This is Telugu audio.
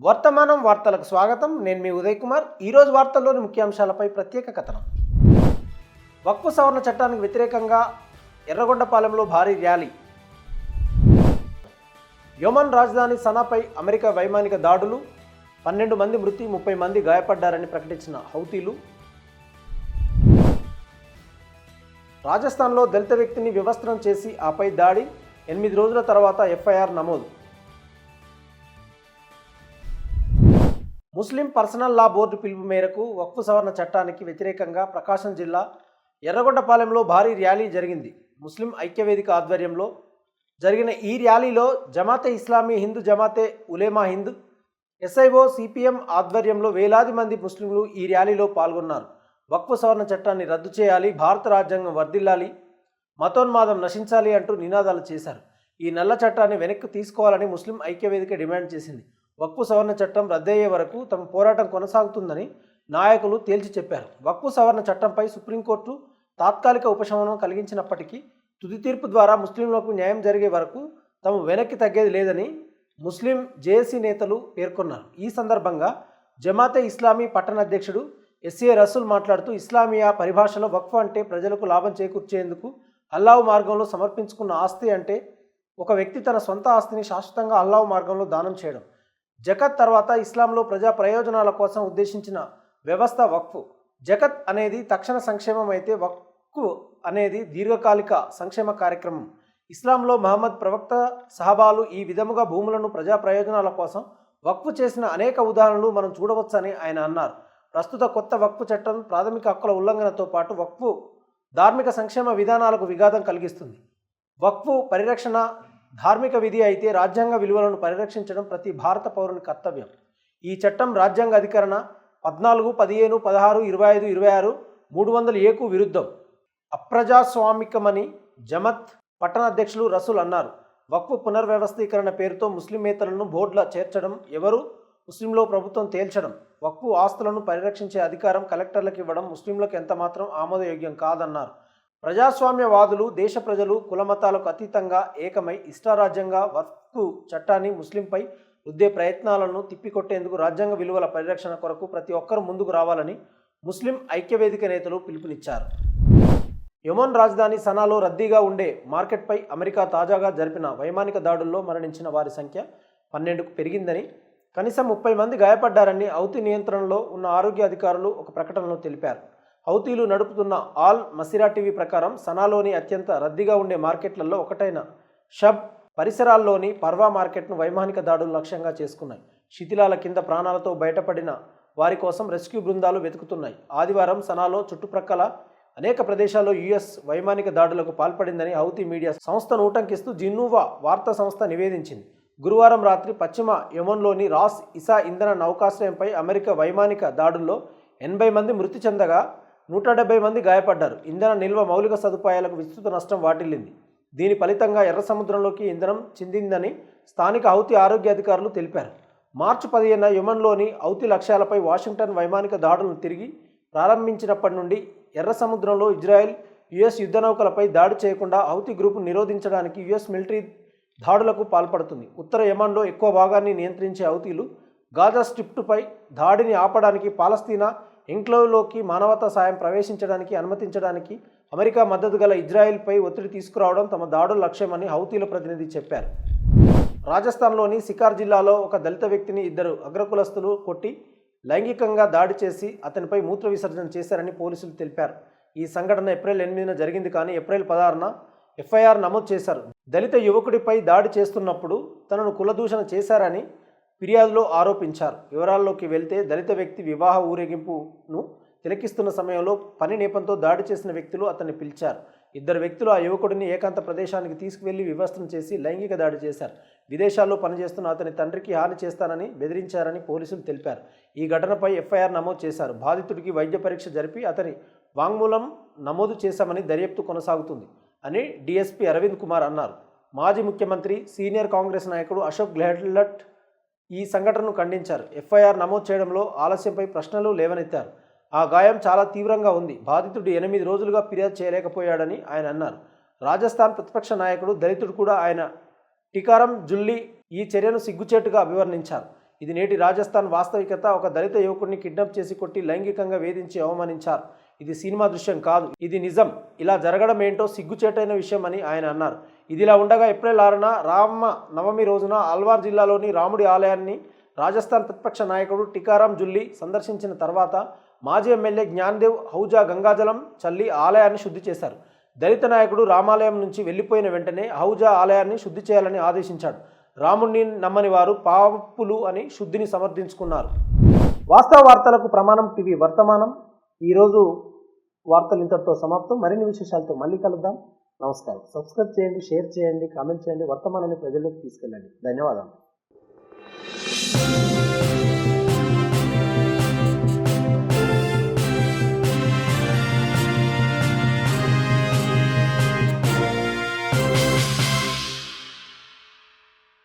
వర్తమానం వార్తలకు స్వాగతం. నేను మీ ఉదయ్ కుమార్. ఈరోజు వార్తల్లోని ముఖ్యాంశాలపై ప్రత్యేక కథనం. వక్ఫ్ సవరణ చట్టానికి వ్యతిరేకంగా ఎర్రగొండపాలెంలో భారీ ర్యాలీ. యెమెన్ రాజధాని సనాపై అమెరికా వైమానిక దాడులు, 12 మంది మృతి, 30 మంది గాయపడ్డారని ప్రకటించిన హౌతీలు. రాజస్థాన్లో దళిత వ్యక్తిని వివస్త్రం చేసి ఆపై దాడి, 8 రోజుల తర్వాత ఎఫ్ఐఆర్ నమోదు. ముస్లిం పర్సనల్ లా బోర్డు పిలుపు మేరకు వక్ఫ్ సవరణ చట్టానికి వ్యతిరేకంగా ప్రకాశం జిల్లా ఎర్రగొండపాలెంలో భారీ ర్యాలీ జరిగింది. ముస్లిం ఐక్యవేదిక ఆధ్వర్యంలో జరిగిన ఈ ర్యాలీలో జమాతే ఇస్లామీ హింద్, జమాతే ఉలేమా హింద్, ఎస్ఐఓ, సిపిఎం ఆధ్వర్యంలో వేలాది మంది ముస్లింలు ఈ ర్యాలీలో పాల్గొన్నారు. వక్ఫ్ సవరణ చట్టాన్ని రద్దు చేయాలి, భారత రాజ్యాంగం వర్ధిల్లాలి, మతోన్మాదం నశించాలి అంటూ నినాదాలు చేశారు. ఈ నల్ల చట్టాన్ని వెనక్కి తీసుకోవాలని ముస్లిం ఐక్యవేదిక డిమాండ్ చేసింది. వక్ఫ్ సవరణ చట్టం రద్దయ్యే వరకు తమ పోరాటం కొనసాగుతుందని నాయకులు తేల్చి చెప్పారు. వక్ఫ్ సవరణ చట్టంపై సుప్రీంకోర్టు తాత్కాలిక ఉపశమనం కలిగించినప్పటికీ తుది తీర్పు ద్వారా ముస్లింలకు న్యాయం జరిగే వరకు తాము వెనక్కి తగ్గేది లేదని ముస్లిం జేఏసీ నేతలు పేర్కొన్నారు. ఈ సందర్భంగా జమాతే ఇస్లామీ పట్టణ అధ్యక్షుడు ఎస్ఏ రసూల్ మాట్లాడుతూ, ఇస్లామియా పరిభాషలో వక్ఫ్ అంటే ప్రజలకు లాభం చేకూర్చేందుకు అల్లాహ్ మార్గంలో సమర్పించుకున్న ఆస్తి అంటే ఒక వ్యక్తి తన సొంత ఆస్తిని శాశ్వతంగా అల్లాహ్ మార్గంలో దానం చేయడం. జకత్ తర్వాత ఇస్లాంలో ప్రజా ప్రయోజనాల కోసం ఉద్దేశించిన వ్యవస్థ వక్ఫ్. జకత్ అనేది తక్షణ సంక్షేమం అయితే వక్ఫ్ అనేది దీర్ఘకాలిక సంక్షేమ కార్యక్రమం. ఇస్లాంలో మహమ్మద్ ప్రవక్త, సహబాలు ఈ విధముగా భూములను ప్రజా ప్రయోజనాల కోసం వక్ఫ్ చేసిన అనేక ఉదాహరణలు మనం చూడవచ్చని ఆయన అన్నారు. ప్రస్తుత కొత్త వక్ఫ్ చట్టం ప్రాథమిక హక్కుల ఉల్లంఘనతో పాటు వక్ఫ్ ధార్మిక సంక్షేమ విధానాలకు విఘాతం కలిగిస్తుంది. వక్ఫ్ పరిరక్షణ ధార్మిక విధి అయితే రాజ్యాంగ విలువలను పరిరక్షించడం ప్రతి భారత పౌరుని కర్తవ్యం. ఈ చట్టం రాజ్యాంగ అధికరణ 14, 15, 16, 25, 26, 300A విరుద్ధం, అప్రజాస్వామికమని జమత్ పట్టణ అధ్యక్షులు రసూల్ అన్నారు. వక్ఫ్ పునర్వ్యవస్థీకరణ పేరుతో ముస్లిమేతరులను బోర్డుల చేర్చడం, ఎవరు ముస్లింలో ప్రభుత్వం తేల్చడం, వక్ఫ్ ఆస్తులను పరిరక్షించే అధికారం కలెక్టర్లకు ఇవ్వడం ముస్లింలకు ఎంతమాత్రం ఆమోదయోగ్యం కాదన్నారు. ప్రజాస్వామ్యవాదులు దేశ ప్రజలు కులమతాలకు అతీతంగా ఏకమై ఇష్టారాజ్యంగా వక్ఫ్ చట్టాన్ని ముస్లింపై రుద్దే ప్రయత్నాలను తిప్పికొట్టేందుకు రాజ్యాంగ విలువల పరిరక్షణ కొరకు ప్రతి ఒక్కరూ ముందుకు రావాలని ముస్లిం ఐక్యవేదిక నేతలు పిలుపునిచ్చారు. యెమెన్ రాజధాని సనాలో రద్దీగా ఉండే మార్కెట్పై అమెరికా తాజాగా జరిపిన వైమానిక దాడుల్లో మరణించిన వారి సంఖ్య 12కు పెరిగిందని, కనీసం 30 మంది గాయపడ్డారని హౌతీ నియంత్రణలో ఉన్న ఆరోగ్య అధికారులు ఒక ప్రకటనలో తెలిపారు. హౌతీలు నడుపుతున్న ఆల్ మసిరా టీవీ ప్రకారం సనాలోని అత్యంత రద్దీగా ఉండే మార్కెట్లలో ఒకటైన షబ్ పరిసరాల్లోని పర్వా మార్కెట్ను వైమానిక దాడులు లక్ష్యంగా చేసుకున్నాయి. శిథిలాల కింద ప్రాణాలతో బయటపడిన వారి కోసం రెస్క్యూ బృందాలు వెతుకుతున్నాయి. ఆదివారం సనాలో చుట్టుప్రక్కల అనేక ప్రదేశాల్లో యుఎస్ వైమానిక దాడులకు పాల్పడిందని హౌతీ మీడియా సంస్థను ఉటంకిస్తూ జిన్నూవా వార్తా సంస్థ నివేదించింది. గురువారం రాత్రి పశ్చిమ యెమెన్లోని రాస్ ఇసా ఇంధన నౌకాశ్రయంపై అమెరికా వైమానిక దాడుల్లో 80 మంది మృతి చెందగా 170 మంది గాయపడ్డారు. ఇంధన నిల్వ మౌలిక సదుపాయాలకు విస్తృత నష్టం వాటిల్లింది. దీని ఫలితంగా ఎర్ర సముద్రంలోకి ఇంధనం చిందిందని స్థానిక హౌతీ ఆరోగ్య అధికారులు తెలిపారు. మార్చి 15న యెమెన్లోని హౌతీ లక్ష్యాలపై వాషింగ్టన్ వైమానిక దాడులను తిరిగి ప్రారంభించినప్పటి నుండి ఎర్ర సముద్రంలో ఇజ్రాయెల్, యుఎస్ యుద్ధ నౌకలపై దాడి చేయకుండా హౌతీ గ్రూపును నిరోధించడానికి యుఎస్ మిలిటరీ దాడులకు పాల్పడుతుంది. ఉత్తర యెమెన్లో ఎక్కువ భాగాన్ని నియంత్రించే హౌతీలు గాజా స్ట్రిప్పై దాడిని ఆపడానికి, పాలస్తీనా ఎంక్లేవ్లోకి మానవతా సాయం ప్రవేశించడానికి అనుమతించడానికి అమెరికా మద్దతు గల ఇజ్రాయెల్పై ఒత్తిడి తీసుకురావడం తమ దాడుల లక్ష్యమని హౌతీల ప్రతినిధి చెప్పారు. రాజస్థాన్లోని సికార్ జిల్లాలో ఒక దళిత వ్యక్తిని 2 అగ్రకులస్తులు కొట్టి లైంగికంగా దాడి చేసి అతనిపై మూత్ర విసర్జన చేశారని పోలీసులు తెలిపారు. ఈ సంఘటన ఏప్రిల్ 8న జరిగింది, కానీ ఏప్రిల్ 16న ఎఫ్ఐఆర్ నమోదు చేశారు. దళిత యువకుడిపై దాడి చేస్తున్నప్పుడు తనను కులదూషణ చేశారని ఫిర్యాదులో ఆరోపించారు. వివరాల్లోకి వెళ్తే, దళిత వ్యక్తి వివాహ ఊరేగింపును తిలకిస్తున్న సమయంలో పని నేపంతో దాడి చేసిన వ్యక్తులు అతన్ని పిలిచారు. 2 వ్యక్తులు ఆ యువకుడిని ఏకాంత ప్రదేశానికి తీసుకువెళ్లి వివస్త్రం చేసి లైంగిక దాడి చేశారు. విదేశాల్లో పనిచేస్తున్న అతని తండ్రికి హాని చేస్తానని బెదిరించారని పోలీసులు తెలిపారు. ఈ ఘటనపై ఎఫ్ఐఆర్ నమోదు చేశారు. బాధితుడికి వైద్య పరీక్ష జరిపి అతని వాంగ్మూలం నమోదు చేశామని దర్యాప్తు కొనసాగుతుంది అని డీఎస్పీ అరవింద్ కుమార్ అన్నారు. మాజీ ముఖ్యమంత్రి, సీనియర్ కాంగ్రెస్ నాయకుడు అశోక్ గెహ్లట్ ఈ సంఘటనను ఖండించారు. ఎఫ్ఐఆర్ నమోదు చేయడంలో ఆలస్యంపై ప్రశ్నలు లేవనెత్తారు. ఆ గాయం చాలా తీవ్రంగా ఉంది. బాధితుడు 8 రోజులుగా ఫిర్యాదు చేయలేకపోయాడని ఆయన అన్నారు. రాజస్థాన్ ప్రతిపక్ష నాయకుడు, దళితుడు కూడా ఆయన టికారం జుల్లీ ఈ చర్యను సిగ్గుచేటుగా అభివర్ణించారు. ఇది నేటి రాజస్థాన్ వాస్తవికత. ఒక దళిత యువకుడిని కిడ్నాప్ చేసి కొట్టి లైంగికంగా వేధించి అవమానించారు. ఇది సినిమా దృశ్యం కాదు, ఇది నిజం. ఇలా జరగడం ఏంటో సిగ్గుచేటైన విషయం అని ఆయన అన్నారు. ఇదిలా ఉండగా ఏప్రిల్ 6న రామ నవమి రోజున అల్వార్ జిల్లాలోని రాముడి ఆలయాన్ని రాజస్థాన్ ప్రతిపక్ష నాయకుడు టికారాం జుల్లీ సందర్శించిన తర్వాత మాజీ ఎమ్మెల్యే జ్ఞాన్దేవ్ హౌజా గంగాజలం చల్లి ఆలయాన్ని శుద్ధి చేశారు. దళిత నాయకుడు రామాలయం నుంచి వెళ్లిపోయిన వెంటనే హౌజా ఆలయాన్ని శుద్ధి చేయాలని ఆదేశించాడు. రాముడిని నమ్మని వారు పాపులు అని శుద్ధిని సమర్థించుకున్నారు. వాస్తవ వార్తలకు ప్రమాణం టీవీ వర్తమానం. ఈరోజు వార్తలు ఇంతటితో సమాప్తం. మరిన్ని విశేషాలతో మళ్ళీ కలుద్దాం. నమస్కారం. సబ్స్క్రైబ్ చేయండి, షేర్ చేయండి, కామెంట్ చేయండి. వర్తమానాన్ని ప్రజల్లోకి తీసుకెళ్ళండి. ధన్యవాదాలు.